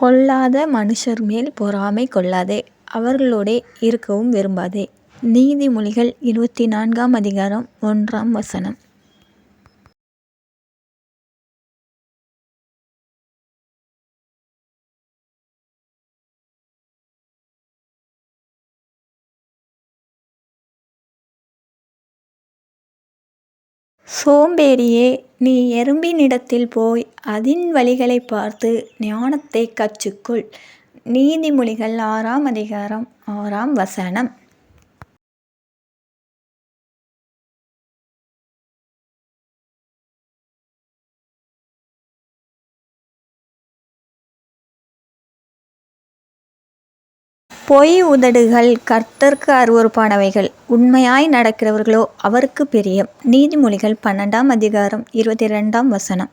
பொல்லாத மனுஷர் மேல் பொறாமை கொள்ளாதே, அவர்களோடே இருக்கவும் விரும்பாதே. நீதிமொழிகள் 24ஆம் அதிகாரம் 1ஆம் வசனம். சோம்பேறியே, நீ எறும்பினிடத்தில் போய் அதின் வழிகளைப் பார்த்து ஞானத்தைக் கற்றுக்கொள். நீதிமொழிகள் 6ஆம் அதிகாரம் 6ஆம் வசனம். பொய் உதடுகள் கர்த்தருக்கு அருவருப்பானவைகள், உண்மையாய் நடக்கிறவர்களோ அவருக்குப் பிரியம். நீதிமொழிகள் 12ஆம் அதிகாரம் 22ஆம் வசனம்.